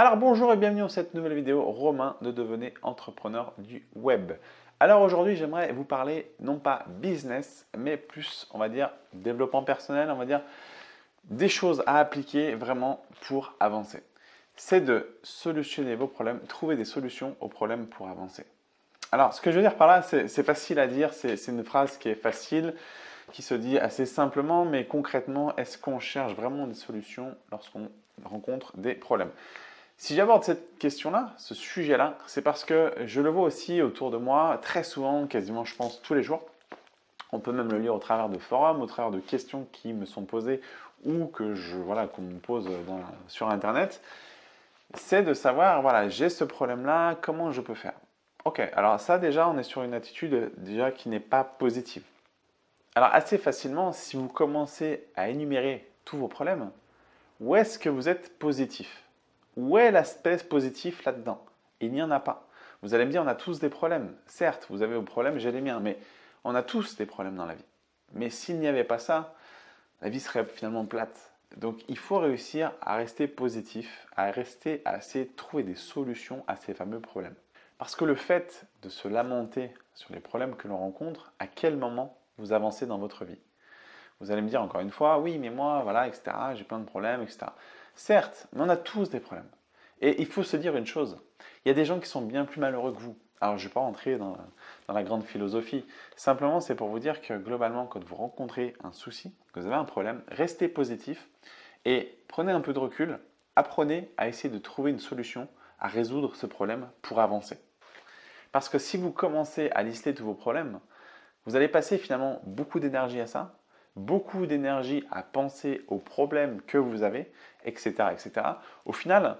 Alors bonjour et bienvenue dans cette nouvelle vidéo, Romain de Devenez entrepreneur du web. Alors aujourd'hui j'aimerais vous parler non pas business mais plus on va dire développement personnel, on va dire des choses à appliquer vraiment pour avancer. C'est de solutionner vos problèmes, trouver des solutions aux problèmes pour avancer. Alors ce que je veux dire par là c'est facile à dire, c'est une phrase qui est facile, qui se dit assez simplement, mais concrètement est-ce qu'on cherche vraiment des solutions lorsqu'on rencontre des problèmes? Si j'aborde cette question-là, ce sujet-là, c'est parce que je le vois aussi autour de moi très souvent, quasiment je pense tous les jours. On peut même le lire au travers de forums, au travers de questions qui me sont posées ou qu'on me pose sur Internet. C'est de savoir, voilà, j'ai ce problème-là, comment je peux faire? Ok, alors ça déjà, on est sur une attitude déjà qui n'est pas positive. Alors assez facilement, si vous commencez à énumérer tous vos problèmes, où est-ce que vous êtes positif? Où est l'aspect positif là-dedans? Il n'y en a pas. Vous allez me dire, on a tous des problèmes. Certes, vous avez vos problèmes, j'ai les miens, mais on a tous des problèmes dans la vie. Mais s'il n'y avait pas ça, la vie serait finalement plate. Donc il faut réussir à rester positif, à essayer de trouver des solutions à ces fameux problèmes. Parce que le fait de se lamenter sur les problèmes que l'on rencontre, à quel moment vous avancez dans votre vie? Vous allez me dire encore une fois, oui, mais moi, voilà, etc., j'ai plein de problèmes, etc. Certes, mais on a tous des problèmes. Et il faut se dire une chose, il y a des gens qui sont bien plus malheureux que vous. Alors, je ne vais pas rentrer dans la grande philosophie. Simplement, c'est pour vous dire que globalement, quand vous rencontrez un souci, que vous avez un problème, restez positif et prenez un peu de recul, apprenez à essayer de trouver une solution à résoudre ce problème pour avancer. Parce que si vous commencez à lister tous vos problèmes, vous allez passer finalement beaucoup d'énergie à ça, beaucoup d'énergie à penser aux problèmes que vous avez, etc., etc. Au final,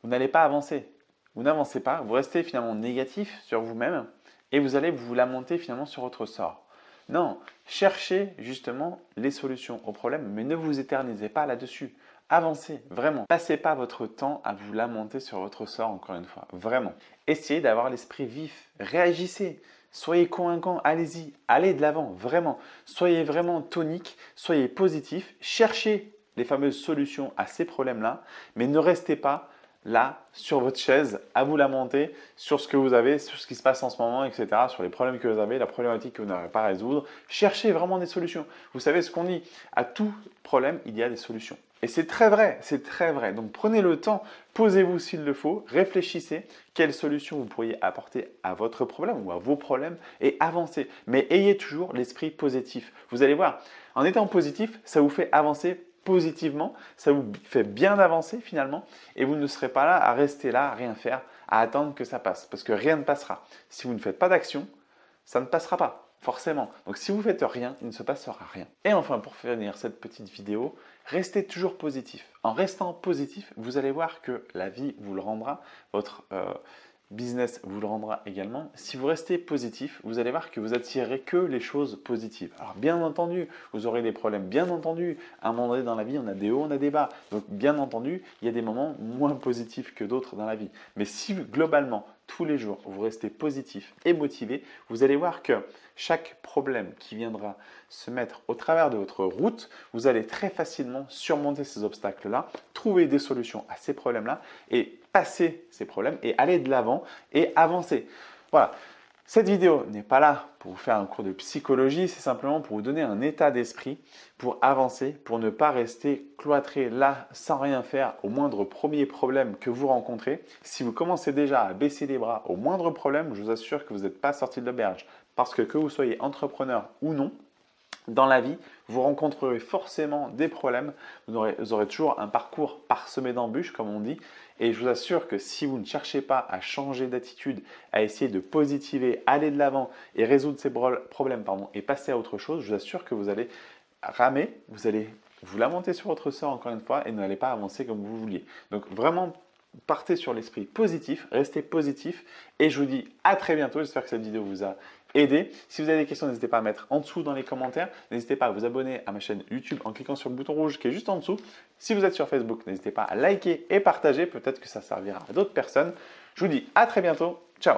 vous n'allez pas avancer. Vous n'avancez pas, vous restez finalement négatif sur vous-même et vous allez vous lamenter finalement sur votre sort. Non, cherchez justement les solutions aux problèmes, mais ne vous éternisez pas là-dessus. Avancez, vraiment. Passez pas votre temps à vous lamenter sur votre sort, encore une fois. Vraiment. Essayez d'avoir l'esprit vif. Réagissez. Soyez convaincant, allez-y, allez de l'avant, vraiment. Soyez vraiment tonique, soyez positif, cherchez les fameuses solutions à ces problèmes-là, mais ne restez pas là, sur votre chaise, à vous lamenter sur ce que vous avez, sur ce qui se passe en ce moment, etc., sur les problèmes que vous avez, la problématique que vous n'arrivez pas à résoudre. Cherchez vraiment des solutions. Vous savez ce qu'on dit, à tout problème, il y a des solutions. Et c'est très vrai, c'est très vrai. Donc prenez le temps, posez-vous s'il le faut, réfléchissez quelles solutions vous pourriez apporter à votre problème ou à vos problèmes et avancez. Mais ayez toujours l'esprit positif. Vous allez voir, en étant positif, ça vous fait avancer positivement, ça vous fait bien avancer finalement et vous ne serez pas là à rester là, à rien faire, à attendre que ça passe parce que rien ne passera. Si vous ne faites pas d'action, ça ne passera pas. Forcément. Donc si vous ne faites rien, il ne se passera rien. Et enfin, pour finir cette petite vidéo, restez toujours positif. En restant positif, vous allez voir que la vie vous le rendra, votre business vous le rendra également. Si vous restez positif, vous allez voir que vous attirerez que les choses positives. Alors bien entendu, vous aurez des problèmes. Bien entendu, à un moment donné dans la vie, on a des hauts, on a des bas. Donc bien entendu, il y a des moments moins positifs que d'autres dans la vie. Mais si globalement, tous les jours, vous restez positif et motivé, vous allez voir que chaque problème qui viendra se mettre au travers de votre route, vous allez très facilement surmonter ces obstacles-là, trouver des solutions à ces problèmes-là et passer ces problèmes et aller de l'avant et avancer. Voilà. Cette vidéo n'est pas là pour vous faire un cours de psychologie, c'est simplement pour vous donner un état d'esprit, pour avancer, pour ne pas rester cloîtré là sans rien faire au moindre premier problème que vous rencontrez. Si vous commencez déjà à baisser les bras au moindre problème, je vous assure que vous n'êtes pas sorti de l'auberge. Parce que vous soyez entrepreneur ou non, dans la vie, vous rencontrerez forcément des problèmes. Vous aurez toujours un parcours parsemé d'embûches, comme on dit. Et je vous assure que si vous ne cherchez pas à changer d'attitude, à essayer de positiver, aller de l'avant et résoudre ces problèmes et passer à autre chose, je vous assure que vous allez ramer, vous allez vous lamenter sur votre sort encore une fois et n'allez pas avancer comme vous vouliez. Donc vraiment, partez sur l'esprit positif, restez positif et je vous dis à très bientôt. J'espère que cette vidéo vous a aidé. Si vous avez des questions, n'hésitez pas à mettre en dessous dans les commentaires. N'hésitez pas à vous abonner à ma chaîne YouTube en cliquant sur le bouton rouge qui est juste en dessous. Si vous êtes sur Facebook, n'hésitez pas à liker et partager. Peut-être que ça servira à d'autres personnes. Je vous dis à très bientôt. Ciao!